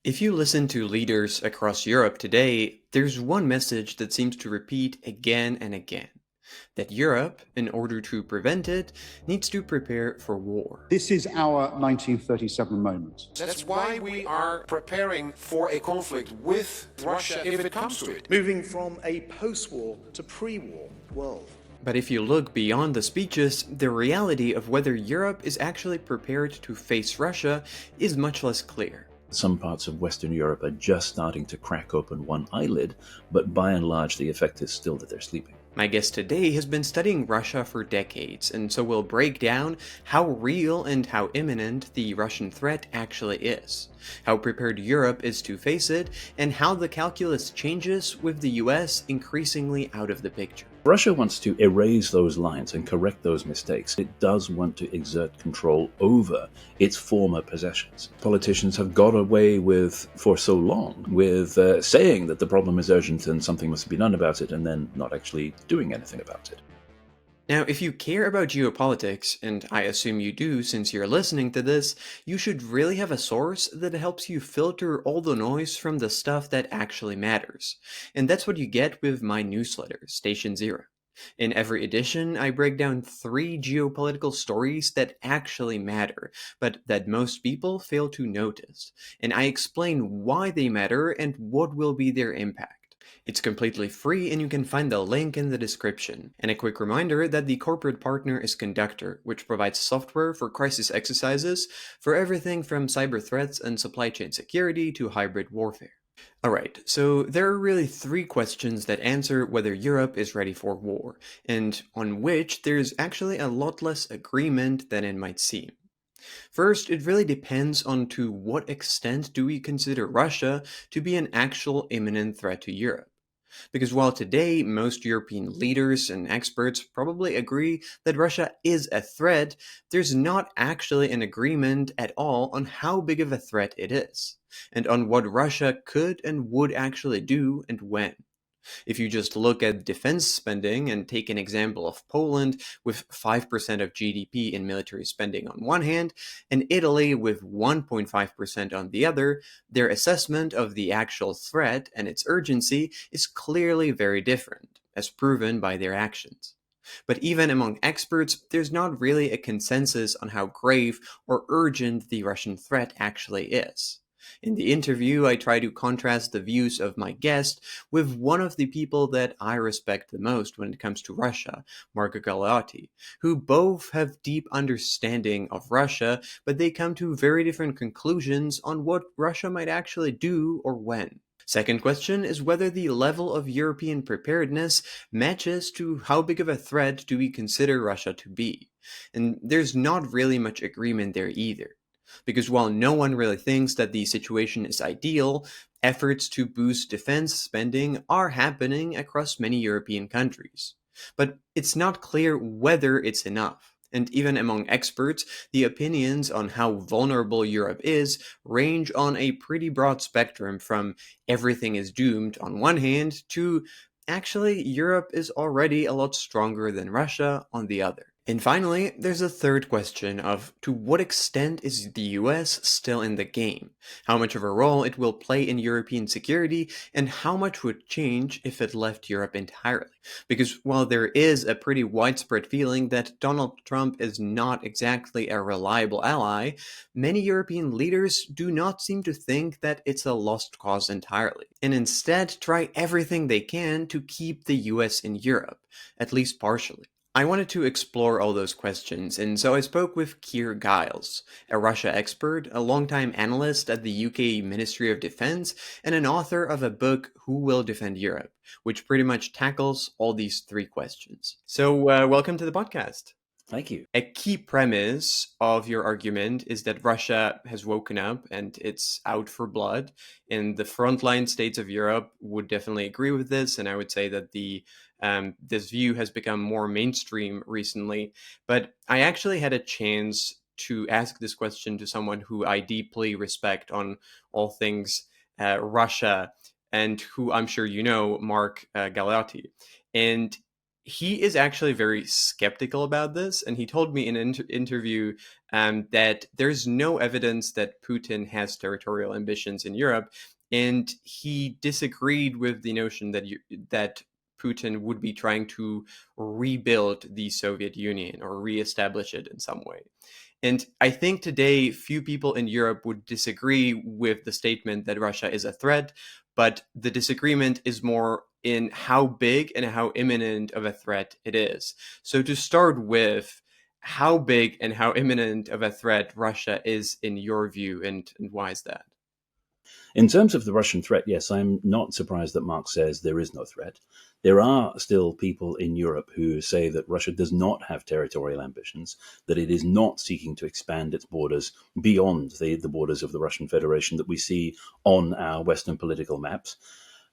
If you listen to leaders across Europe today, there's one message that seems to repeat again and again that Europe, in order to prevent it, needs to prepare for war. This is our 1937 moment. That's why we are preparing for a conflict with Russia if it comes to it. Moving from a post-war to pre-war world. But if you look beyond the speeches, the reality of whether Europe is actually prepared to face Russia is much less clear. Some parts of Western Europe are just starting to crack open one eyelid, but by and large the effect is still that they're sleeping. My guest today has been studying Russia for decades, and so we'll break down how real and how imminent the Russian threat actually is, how prepared Europe is to face it, and how the calculus changes with the US increasingly out of the picture. Russia wants to erase those lines and correct those mistakes. It does want to exert control over its former possessions. Politicians have got away with, for so long, with saying that the problem is urgent and something must be done about it, and then not actually doing anything about it. Now, if you care about geopolitics, and I assume you do since you're listening to this, you should really have a source that helps you filter all the noise from the stuff that actually matters. And that's what you get with my newsletter, Station Zero. In every edition, I break down 3 geopolitical stories that actually matter, but that most people fail to notice, and I explain why they matter and what will be their impact. It's completely free and you can find the link in the description. And a quick reminder that the corporate partner is Conductor, which provides software for crisis exercises for everything from cyber threats and supply chain security to hybrid warfare. Alright, so there are really 3 questions that answer whether Europe is ready for war, and on which there's actually a lot less agreement than it might seem. First, it really depends on to what extent do we consider Russia to be an actual imminent threat to Europe. Because while today most European leaders and experts probably agree that Russia is a threat, there's not actually an agreement at all on how big of a threat it is, and on what Russia could and would actually do and when. If you just look at defense spending and take an example of Poland with 5% of GDP in military spending on one hand, and Italy with 1.5% on the other, their assessment of the actual threat and its urgency is clearly very different, as proven by their actions. But even among experts, there's not really a consensus on how grave or urgent the Russian threat actually is. In the interview, I try to contrast the views of my guest with one of the people that I respect the most when it comes to Russia, Marco Galeotti, who both have deep understanding of Russia, but they come to very different conclusions on what Russia might actually do or when. Second question is whether the level of European preparedness matches to how big of a threat do we consider Russia to be. And there's not really much agreement there either. Because while no one really thinks that the situation is ideal, efforts to boost defense spending are happening across many European countries. But it's not clear whether it's enough. And even among experts, the opinions on how vulnerable Europe is range on a pretty broad spectrum from everything is doomed on one hand to actually Europe is already a lot stronger than Russia on the other. And finally, there's a third question of to what extent is the US still in the game? How much of a role it will play in European security, and how much would change if it left Europe entirely? Because while there is a pretty widespread feeling that Donald Trump is not exactly a reliable ally, many European leaders do not seem to think that it's a lost cause entirely, and instead try everything they can to keep the US in Europe, at least partially. I wanted to explore all those questions, and so I spoke with Keir Giles, a Russia expert, a longtime analyst at the UK Ministry of Defense, and an author of a book, Who Will Defend Europe, which pretty much tackles all these 3 questions. So, welcome to the podcast. Thank you. A key premise of your argument is that Russia has woken up and it's out for blood, and the frontline states of Europe would definitely agree with this, and I would say that this view has become more mainstream recently. But I actually had a chance to ask this question to someone who I deeply respect on all things Russia, and who I'm sure you know, Mark Galeotti. And He is actually very skeptical about this, and he told me in an interview that there's no evidence that Putin has territorial ambitions in Europe, and he disagreed with the notion that that Putin would be trying to rebuild the Soviet Union or reestablish it in some way. And I think today few people in Europe would disagree with the statement that Russia is a threat, but the disagreement is more in how big and how imminent of a threat it is. So to start with, how big and how imminent of a threat Russia is in your view, and why is that? In terms of the Russian threat, yes, I'm not surprised that Mark says there is no threat. There are still people in Europe who say that Russia does not have territorial ambitions, that it is not seeking to expand its borders beyond the borders of the Russian Federation that we see on our Western political maps.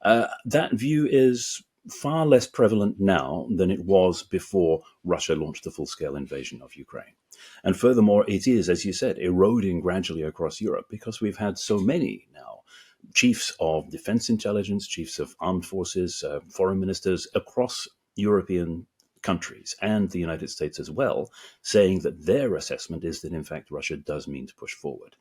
That view is far less prevalent now than it was before Russia launched the full scale invasion of Ukraine. And furthermore, it is, as you said, eroding gradually across Europe because we've had so many now chiefs of defense intelligence, chiefs of armed forces, foreign ministers across European countries and the United States as well, saying that their assessment is that, in fact, Russia does mean to push forward.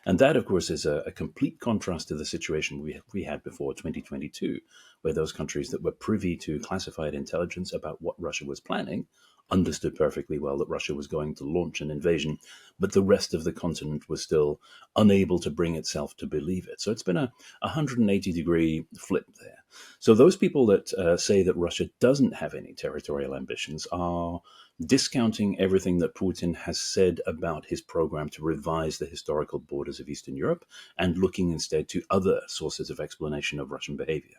And that, of course, is a complete contrast to the situation we had before 2022, where those countries that were privy to classified intelligence about what Russia was planning understood perfectly well that Russia was going to launch an invasion, but the rest of the continent was still unable to bring itself to believe it. So it's been a 180-degree flip there. So those people that say that Russia doesn't have any territorial ambitions are discounting everything that Putin has said about his program to revise the historical borders of Eastern Europe and looking instead to other sources of explanation of Russian behavior.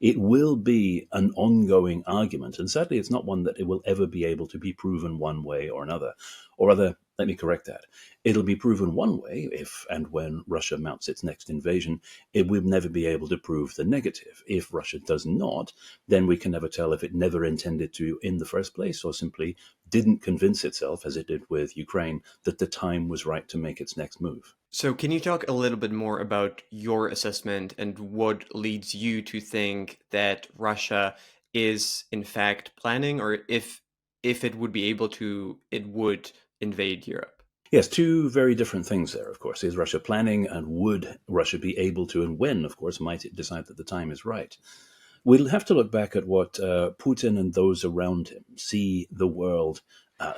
It will be an ongoing argument, and sadly, it's not one that it will ever be able to be proven one way or another. Or rather, let me correct that. It'll be proven one way if and when Russia mounts its next invasion. It will never be able to prove the negative. If Russia does not, then we can never tell if it never intended to in the first place or simply didn't convince itself, as it did with Ukraine, that the time was right to make its next move. So can you talk a little bit more about your assessment and what leads you to think that Russia is in fact planning, or if it would be able to, it would invade Europe? Yes, two very different things there, of course. Is Russia planning, and would Russia be able to, and when, of course, might it decide that the time is right? We'll have to look back at what Putin and those around him see the world,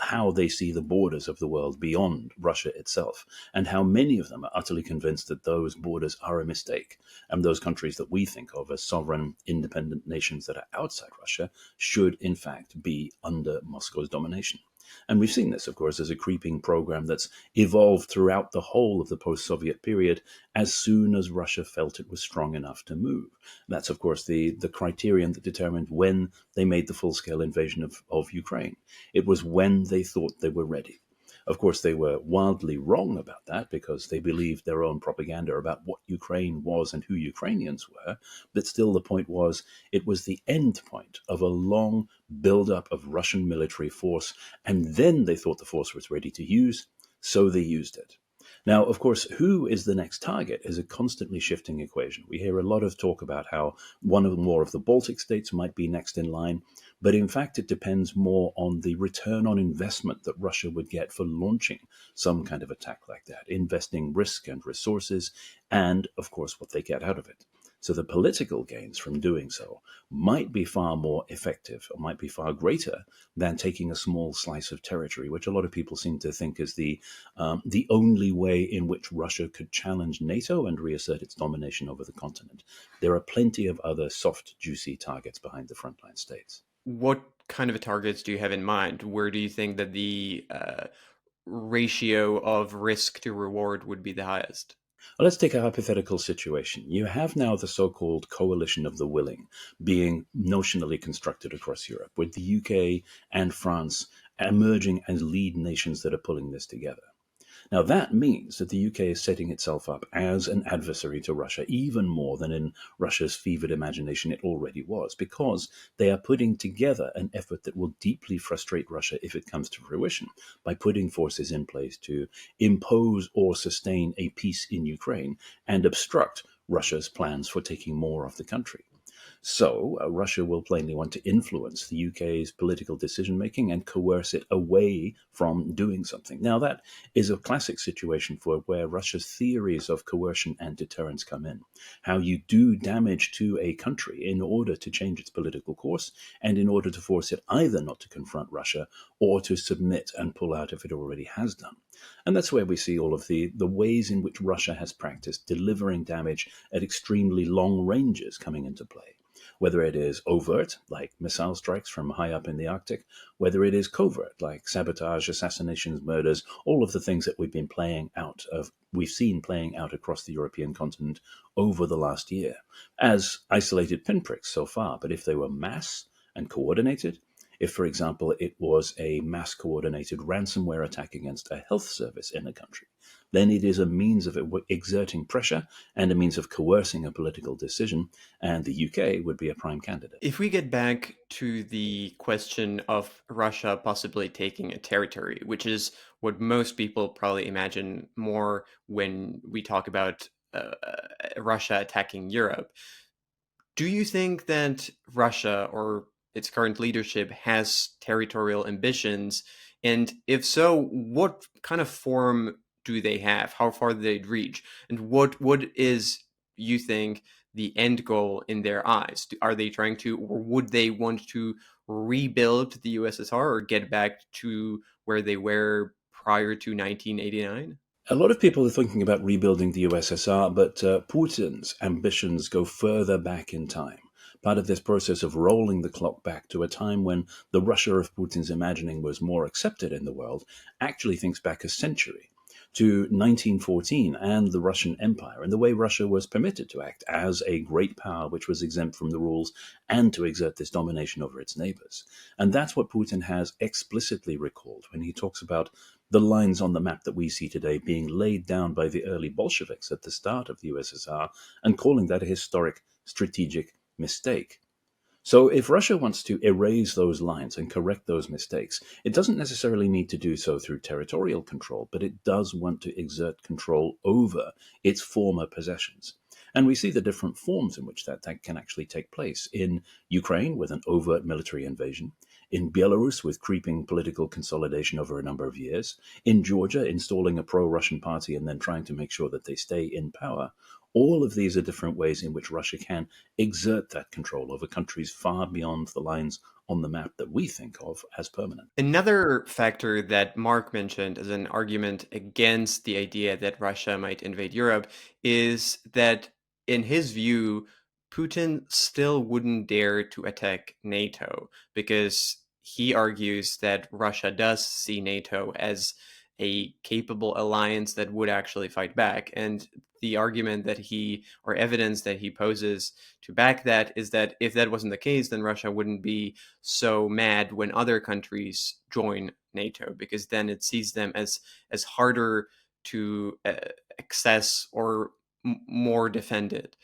how they see the borders of the world beyond Russia itself, and how many of them are utterly convinced that those borders are a mistake. And those countries that we think of as sovereign, independent nations that are outside Russia should, in fact, be under Moscow's domination. And we've seen this, of course, as a creeping program that's evolved throughout the whole of the post-Soviet period as soon as Russia felt it was strong enough to move. That's, of course, the criterion that determined when they made the full-scale invasion of Ukraine. It was when they thought they were ready. Of course, they were wildly wrong about that because they believed their own propaganda about what Ukraine was and who Ukrainians were. But still, the point was, it was the end point of a long build-up of Russian military force. And then they thought the force was ready to use, so they used it. Now, of course, who is the next target is a constantly shifting equation. We hear a lot of talk about how one or more of the Baltic states might be next in line, but in fact, it depends more on the return on investment that Russia would get for launching some kind of attack like that, investing risk and resources, and, of course, what they get out of it. So the political gains from doing so might be far more effective or might be far greater than taking a small slice of territory, which a lot of people seem to think is the only way in which Russia could challenge NATO and reassert its domination over the continent. There are plenty of other soft, juicy targets behind the frontline states. What kind of targets do you have in mind? Where do you think that the ratio of risk to reward would be the highest? Well, let's take a hypothetical situation. You have now the so-called coalition of the willing being notionally constructed across Europe, with the UK and France emerging as lead nations that are pulling this together. Now, that means that the UK is setting itself up as an adversary to Russia, even more than in Russia's fevered imagination it already was, because they are putting together an effort that will deeply frustrate Russia if it comes to fruition, by putting forces in place to impose or sustain a peace in Ukraine and obstruct Russia's plans for taking more of the country. So Russia will plainly want to influence the UK's political decision making and coerce it away from doing something. Now, that is a classic situation for where Russia's theories of coercion and deterrence come in. How you do damage to a country in order to change its political course and in order to force it either not to confront Russia or to submit and pull out if it already has done. And that's where we see all of the ways in which Russia has practiced delivering damage at extremely long ranges coming into play. Whether it is overt, like missile strikes from high up in the Arctic, whether it is covert, like sabotage, assassinations, murders, all of the things that we've seen playing out across the European continent over the last year, as isolated pinpricks so far. But if they were mass and coordinated, if, for example, it was a mass coordinated ransomware attack against a health service in a country, then it is a means of exerting pressure and a means of coercing a political decision, and the UK would be a prime candidate. If we get back to the question of Russia possibly taking a territory, which is what most people probably imagine more when we talk about Russia attacking Europe, do you think that Russia or its current leadership has territorial ambitions? And if so, what kind of form do they have? How far do they reach? And what is, you think, the end goal in their eyes? Are they trying to, or would they want to rebuild the USSR or get back to where they were prior to 1989? A lot of people are thinking about rebuilding the USSR, but Putin's ambitions go further back in time. Part of this process of rolling the clock back to a time when the Russia of Putin's imagining was more accepted in the world actually thinks back a century to 1914 and the Russian Empire and the way Russia was permitted to act as a great power which was exempt from the rules and to exert this domination over its neighbors. And that's what Putin has explicitly recalled when he talks about the lines on the map that we see today being laid down by the early Bolsheviks at the start of the USSR and calling that a historic strategic mistake. So if Russia wants to erase those lines and correct those mistakes, it doesn't necessarily need to do so through territorial control, but it does want to exert control over its former possessions. And we see the different forms in which that can actually take place. In Ukraine, with an overt military invasion. In Belarus, with creeping political consolidation over a number of years. In Georgia, installing a pro-Russian party and then trying to make sure that they stay in power. All of these are different ways in which Russia can exert that control over countries far beyond the lines on the map that we think of as permanent. Another factor that Mark mentioned as an argument against the idea that Russia might invade Europe is that, in his view, Putin still wouldn't dare to attack NATO because he argues that Russia does see NATO as a capable alliance that would actually fight back. And the argument that or evidence that he poses to back that is that if that wasn't the case, then Russia wouldn't be so mad when other countries join NATO, because then it sees them as harder to access or more defended.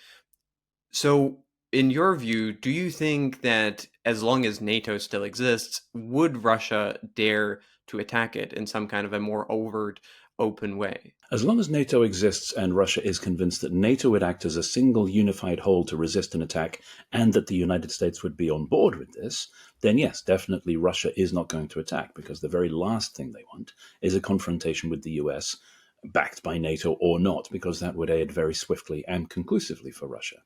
So, in your view, do you think that as long as NATO still exists, would Russia dare to attack it in some kind of a more overt, open way? As long as NATO exists and Russia is convinced that NATO would act as a single unified whole to resist an attack and that the United States would be on board with this, then yes, definitely Russia is not going to attack, because the very last thing they want is a confrontation with the US, backed by NATO or not, because that would aid very swiftly and conclusively for Russia.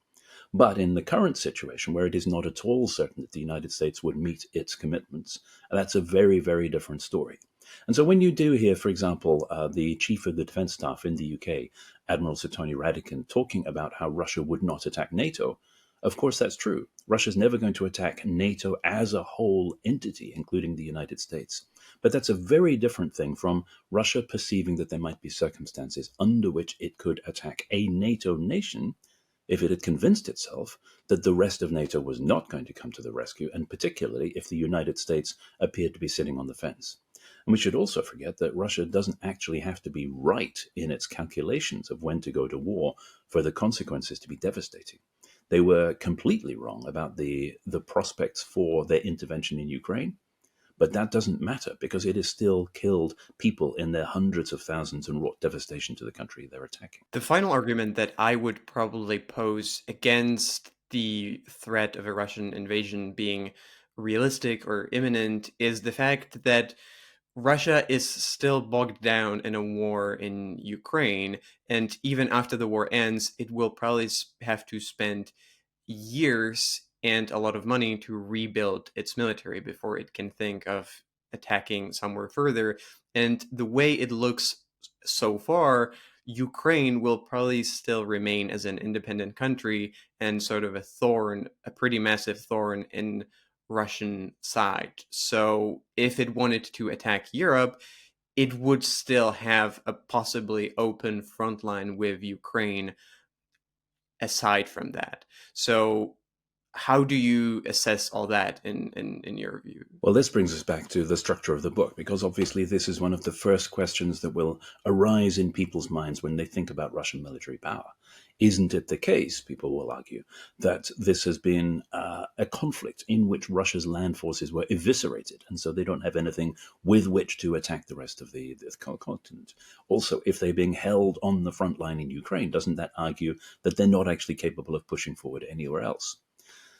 But in the current situation, where it is not at all certain that the United States would meet its commitments, that's a very, very different story. And so when you do hear, for example, the Chief of the Defence Staff in the UK, Admiral Sir Tony Radakin, talking about how Russia would not attack NATO, of course that's true. Russia's never going to attack NATO as a whole entity, including the United States. But that's a very different thing from Russia perceiving that there might be circumstances under which it could attack a NATO nation if it had convinced itself that the rest of NATO was not going to come to the rescue, and particularly if the United States appeared to be sitting on the fence. And we should also forget that Russia doesn't actually have to be right in its calculations of when to go to war for the consequences to be devastating. They were completely wrong about the prospects for their intervention in Ukraine, but that doesn't matter because it has still killed people in their hundreds of thousands and wrought devastation to the country they're attacking. The final argument that I would probably pose against the threat of a Russian invasion being realistic or imminent is the fact that Russia is still bogged down in a war in Ukraine, and even after the war ends, it will probably have to spend years and a lot of money to rebuild its military before it can think of attacking somewhere further. And the way it looks so far, Ukraine will probably still remain as an independent country and sort of a thorn, a pretty massive thorn in Russian side. So if it wanted to attack Europe, it would still have a possibly open front line with Ukraine aside from that. So how do you assess all that in your view? Well, this brings us back to the structure of the book, because obviously this is one of the first questions that will arise in people's minds when they think about Russian military power. Isn't it the case, people will argue, that this has been a conflict in which Russia's land forces were eviscerated, and so they don't have anything with which to attack the rest of the continent? Also, if they're being held on the front line in Ukraine, doesn't that argue that they're not actually capable of pushing forward anywhere else?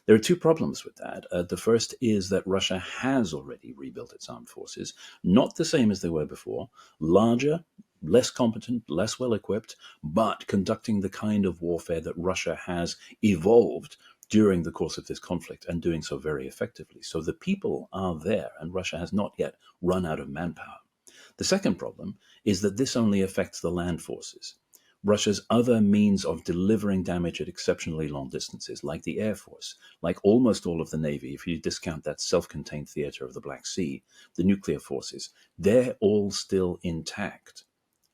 There are two problems with that. The first is that Russia has already rebuilt its armed forces, not the same as they were before, larger, less competent, less well equipped, but conducting the kind of warfare that Russia has evolved during the course of this conflict, and doing so very effectively. So the people are there, and Russia has not yet run out of manpower. The second problem is that this only affects the land forces. Russia's other means of delivering damage at exceptionally long distances, like the Air Force, like almost all of the Navy, if you discount that self-contained theater of the Black Sea, the nuclear forces, they're all still intact.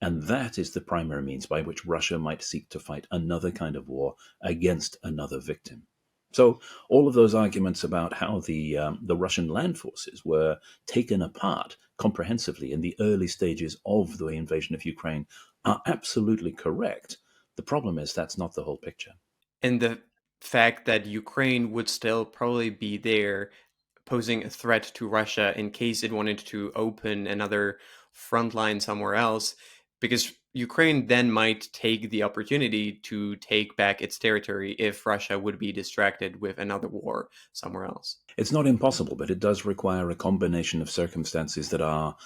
And that is the primary means by which Russia might seek to fight another kind of war against another victim. So all of those arguments about how the Russian land forces were taken apart comprehensively in the early stages of the invasion of Ukraine are absolutely correct. The problem is that's not the whole picture. And the fact that Ukraine would still probably be there posing a threat to Russia in case it wanted to open another front line somewhere else, because Ukraine then might take the opportunity to take back its territory if Russia would be distracted with another war somewhere else. It's not impossible, but it does require a combination of circumstances that are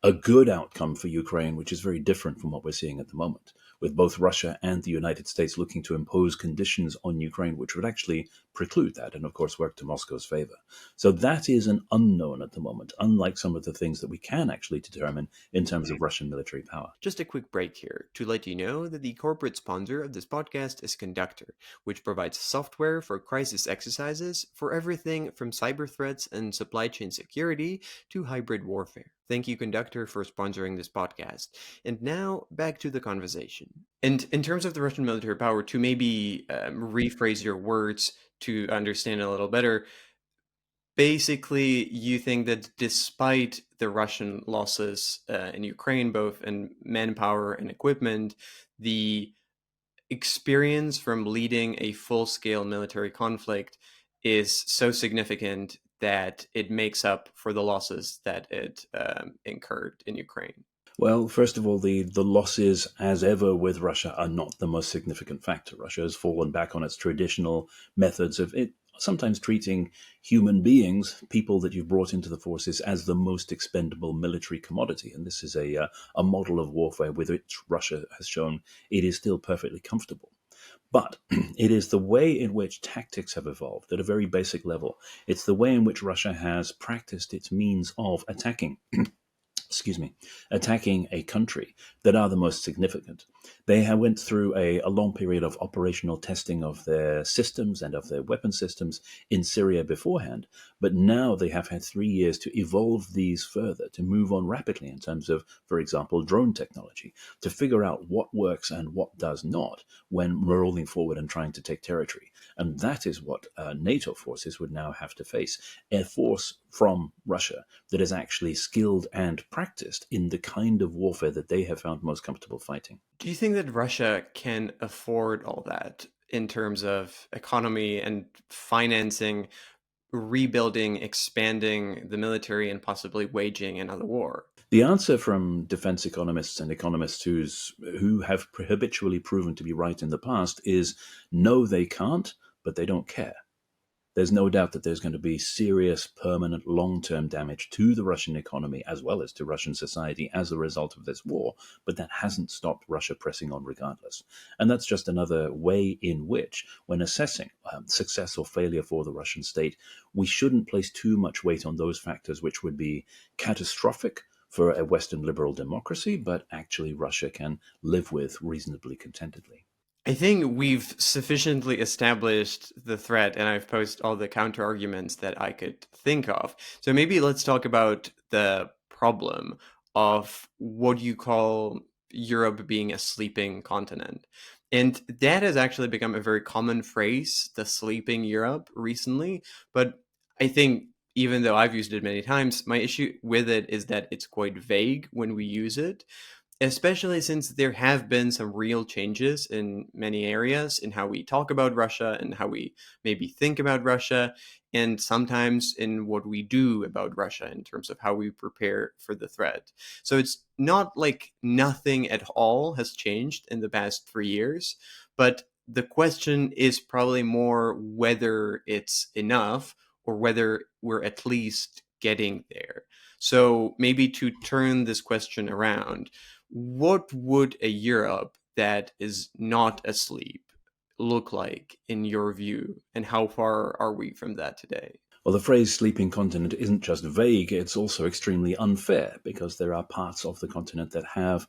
a good outcome for Ukraine, which is very different from what we're seeing at the moment, with both Russia and the United States looking to impose conditions on Ukraine which would actually preclude that and, of course, work to Moscow's favor. So that is an unknown at the moment, unlike some of the things that we can actually determine in terms of Russian military power. Just a quick break here to let you know that the corporate sponsor of this podcast is Conductor, which provides software for crisis exercises for everything from cyber threats and supply chain security to hybrid warfare. Thank you, Conductor, for sponsoring this podcast. And now, back to the conversation. And in terms of the Russian military power, to maybe rephrase your words to understand a little better, basically, you think that despite the Russian losses in Ukraine, both in manpower and equipment, the experience from leading a full-scale military conflict is so significant that it makes up for the losses that it incurred in Ukraine. Well, first of all, the losses, as ever with Russia, are not the most significant factor. Russia has fallen back on its traditional methods of it, sometimes treating human beings, people that you've brought into the forces, as the most expendable military commodity. And this is a model of warfare with which Russia has shown it is still perfectly comfortable. But it is the way in which tactics have evolved at a very basic level. It's the way in which Russia has practiced its means of attacking attacking a country that are the most significant. They went through a long period of operational testing of their systems and of their weapon systems in Syria beforehand, but now they have had 3 years to evolve these further, to move on rapidly in terms of, for example, drone technology, to figure out what works and what does not when rolling forward and trying to take territory. And that is what NATO forces would now have to face. A force from Russia that is actually skilled and practiced in the kind of warfare that they have found most comfortable fighting. Do you think that Russia can afford all that in terms of economy and financing, rebuilding, expanding the military, and possibly waging another war? The answer from defense economists and economists who have habitually proven to be right in the past is no, they can't, but they don't care. There's no doubt that there's going to be serious, permanent, long-term damage to the Russian economy as well as to Russian society as a result of this war, but that hasn't stopped Russia pressing on regardless. And that's just another way in which, when assessing success or failure for the Russian state, we shouldn't place too much weight on those factors which would be catastrophic for a Western liberal democracy, but actually Russia can live with reasonably contentedly. I think we've sufficiently established the threat, and I've posed all the counter arguments that I could think of. So maybe let's talk about the problem of what you call Europe being a sleeping continent. And that has actually become a very common phrase, the sleeping Europe, recently. But I think even though I've used it many times, my issue with it is that it's quite vague when we use it, especially since there have been some real changes in many areas in how we talk about Russia and how we maybe think about Russia, and sometimes in what we do about Russia in terms of how we prepare for the threat. So it's not like nothing at all has changed in the past 3 years, but the question is probably more whether it's enough or whether we're at least getting there. So maybe to turn this question around, what would a Europe that is not asleep look like in your view, and how far are we from that today? Well, the phrase sleeping continent isn't just vague, it's also extremely unfair because there are parts of the continent that have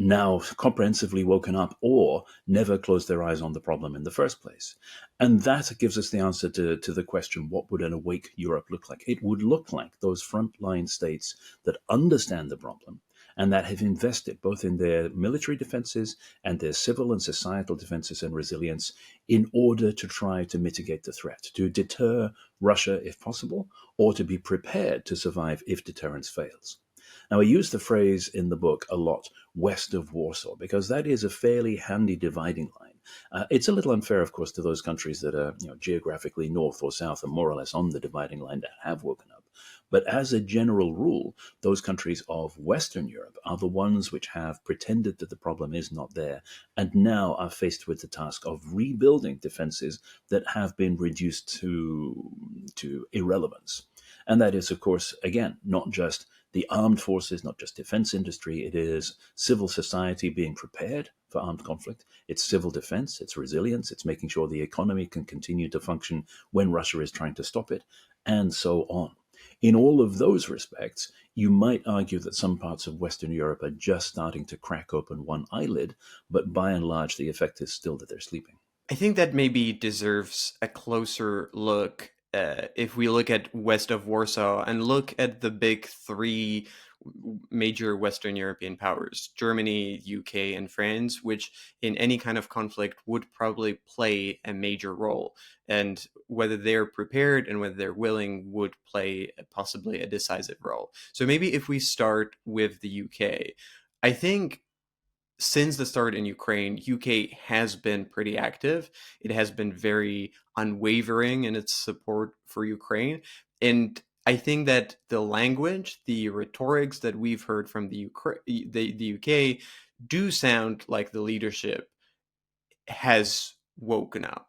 now comprehensively woken up or never closed their eyes on the problem in the first place. And that gives us the answer to the question, what would an awake Europe look like? It would look like those frontline states that understand the problem and that have invested both in their military defenses and their civil and societal defenses and resilience in order to try to mitigate the threat, to deter Russia if possible, or to be prepared to survive if deterrence fails. Now, I use the phrase in the book a lot, west of Warsaw, because that is a fairly handy dividing line. It's a little unfair, of course, to those countries that are geographically north or south and more or less on the dividing line that have woken up. But as a general rule, those countries of Western Europe are the ones which have pretended that the problem is not there and now are faced with the task of rebuilding defenses that have been reduced to irrelevance. And that is, of course, again, not just the armed forces, not just defense industry. It is civil society being prepared for armed conflict. It's civil defense, it's resilience, it's making sure the economy can continue to function when Russia is trying to stop it, and so on. In all of those respects, you might argue that some parts of Western Europe are just starting to crack open one eyelid, but by and large, the effect is still that they're sleeping. I think that maybe deserves a closer look if we look at west of Warsaw and look at the big three major Western European powers, Germany, UK, and France, which in any kind of conflict would probably play a major role. And whether they're prepared and whether they're willing would play possibly a decisive role. So maybe if we start with the UK, I think since the start in Ukraine, UK has been pretty active. It has been very unwavering in its support for Ukraine. And I think that the language, the rhetorics that we've heard from the UK do sound like the leadership has woken up.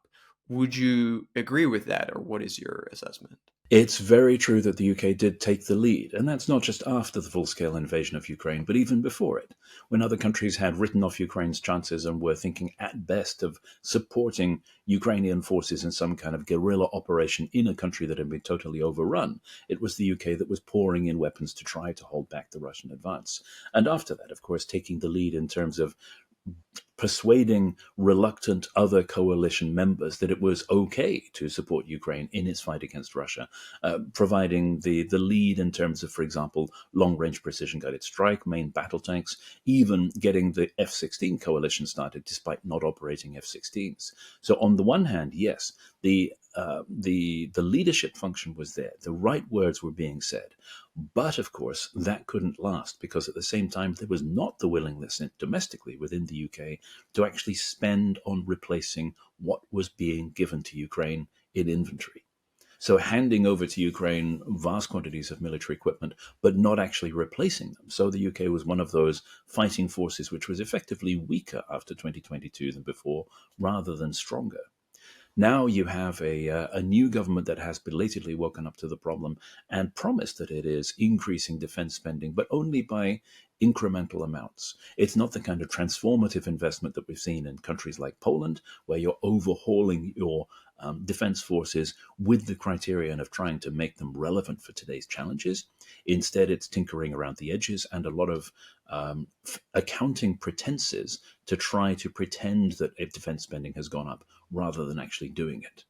Would you agree with that, or what is your assessment? It's very true that the UK did take the lead, and that's not just after the full-scale invasion of Ukraine, but even before it, when other countries had written off Ukraine's chances and were thinking at best of supporting Ukrainian forces in some kind of guerrilla operation in a country that had been totally overrun. It was the UK that was pouring in weapons to try to hold back the Russian advance. And after that, of course, taking the lead in terms of persuading reluctant other coalition members that it was okay to support Ukraine in its fight against Russia, providing the lead in terms of, for example, long-range precision-guided strike, main battle tanks, even getting the F-16 coalition started despite not operating F-16s. So on the one hand, yes, the leadership function was there. The right words were being said. But, of course, that couldn't last because at the same time, there was not the willingness domestically within the UK to actually spend on replacing what was being given to Ukraine in inventory. So handing over to Ukraine vast quantities of military equipment, but not actually replacing them. So the UK was one of those fighting forces which was effectively weaker after 2022 than before, rather than stronger. Now you have a new government that has belatedly woken up to the problem and promised that it is increasing defense spending, but only by incremental amounts. It's not the kind of transformative investment that we've seen in countries like Poland, where you're overhauling your defense forces with the criterion of trying to make them relevant for today's challenges. Instead, it's tinkering around the edges and a lot of accounting pretenses to try to pretend that defense spending has gone up rather than actually doing it.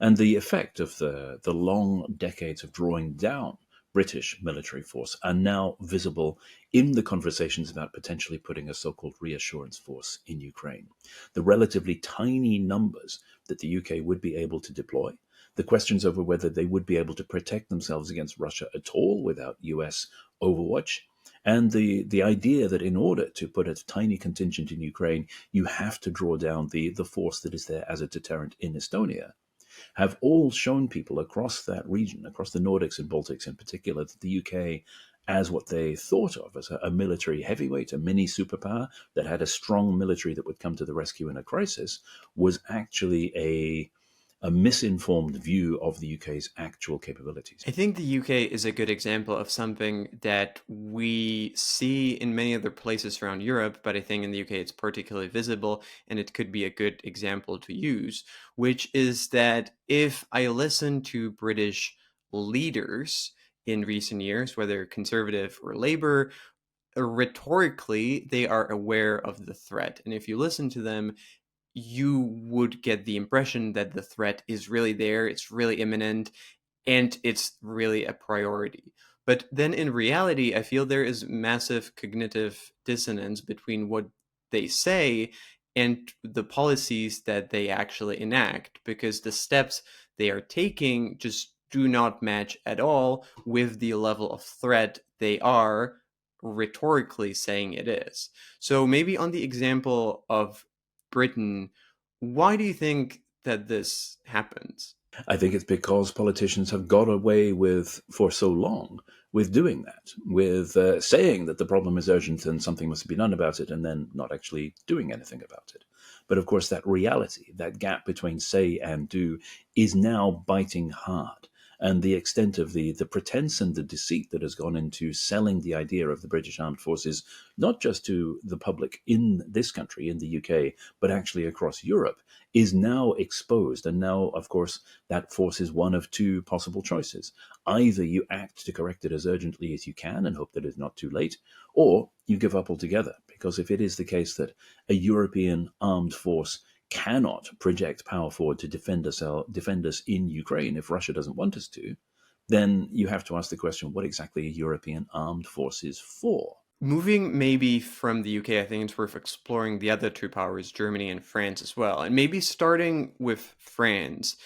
And the effect of the long decades of drawing down British military force are now visible in the conversations about potentially putting a so-called reassurance force in Ukraine. The relatively tiny numbers that the UK would be able to deploy, the questions over whether they would be able to protect themselves against Russia at all without US overwatch, and the idea that in order to put a tiny contingent in Ukraine, you have to draw down the force that is there as a deterrent in Estonia, have all shown people across that region, across the Nordics and Baltics in particular, that the UK, as what they thought of as a military heavyweight, a mini superpower that had a strong military that would come to the rescue in a crisis, was actually a misinformed view of the UK's actual capabilities. I think the UK is a good example of something that we see in many other places around Europe, but I think in the UK it's particularly visible and it could be a good example to use, which is that if I listen to British leaders in recent years, whether conservative or Labour, rhetorically, they are aware of the threat. And if you listen to them, you would get the impression that the threat is really there, it's really imminent, and it's really a priority. But then in reality, I feel there is massive cognitive dissonance between what they say and the policies that they actually enact, because the steps they are taking just do not match at all with the level of threat they are rhetorically saying it is. So maybe on the example of Britain, why do you think that this happens? I think it's because politicians have got away with, for so long, with doing that, with saying that the problem is urgent and something must be done about it, and then not actually doing anything about it. But of course, that reality, that gap between say and do, is now biting hard. And the extent of the pretense and the deceit that has gone into selling the idea of the British Armed Forces, not just to the public in this country, in the UK, but actually across Europe, is now exposed. And now, of course, that forces one of two possible choices. Either you act to correct it as urgently as you can and hope that it's not too late, or you give up altogether. Because if it is the case that a European armed force cannot project power forward to defend us in Ukraine if Russia doesn't want us to, then you have to ask the question, what exactly a European armed force is for? Moving maybe from the UK, I think it's worth exploring the other two powers, Germany and France as well. And maybe starting with France.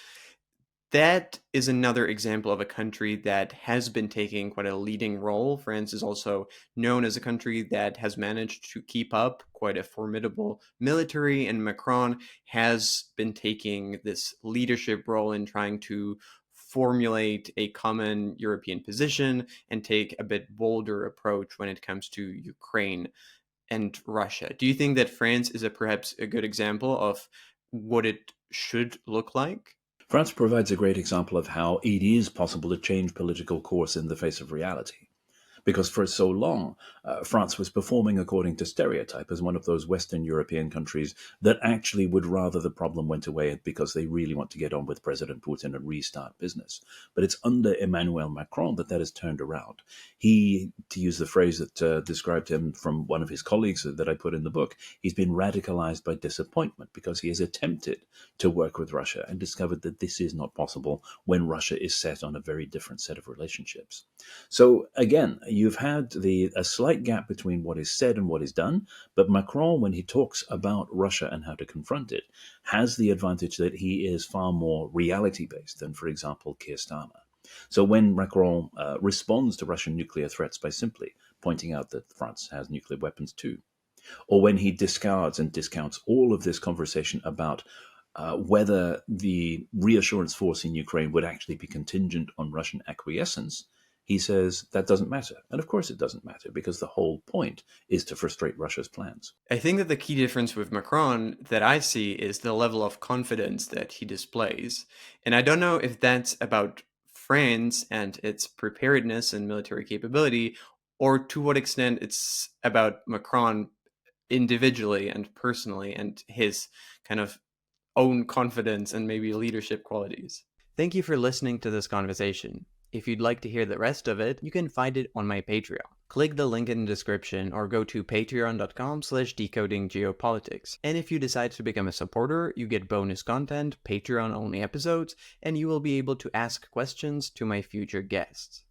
That is another example of a country that has been taking quite a leading role. France is also known as a country that has managed to keep up quite a formidable military, and Macron has been taking this leadership role in trying to formulate a common European position and take a bit bolder approach when it comes to Ukraine and Russia. Do you think that France is perhaps a good example of what it should look like? France provides a great example of how it is possible to change political course in the face of reality. Because for so long, France was performing according to stereotype as one of those Western European countries that actually would rather the problem went away because they really want to get on with President Putin and restart business. But it's under Emmanuel Macron that has turned around. He, to use the phrase that described him from one of his colleagues that I put in the book, he's been radicalized by disappointment because he has attempted to work with Russia and discovered that this is not possible when Russia is set on a very different set of relationships. So again, you've had a slight gap between what is said and what is done, but Macron, when he talks about Russia and how to confront it, has the advantage that he is far more reality-based than, for example, Keir Starmer. So when Macron responds to Russian nuclear threats by simply pointing out that France has nuclear weapons too, or when he discards and discounts all of this conversation about whether the reassurance force in Ukraine would actually be contingent on Russian acquiescence, He says that doesn't matter. And of course it doesn't matter, because the whole point is to frustrate Russia's plans. I think that the key difference with Macron that I see is the level of confidence that he displays. And I don't know if that's about France and its preparedness and military capability, or to what extent it's about Macron individually and personally and his kind of own confidence and maybe leadership qualities. Thank you for listening to this conversation. If you'd like to hear the rest of it, you can find it on my Patreon. Click the link in the description or go to patreon.com/decodinggeopolitics. And if you decide to become a supporter, you get bonus content, Patreon-only episodes, and you will be able to ask questions to my future guests.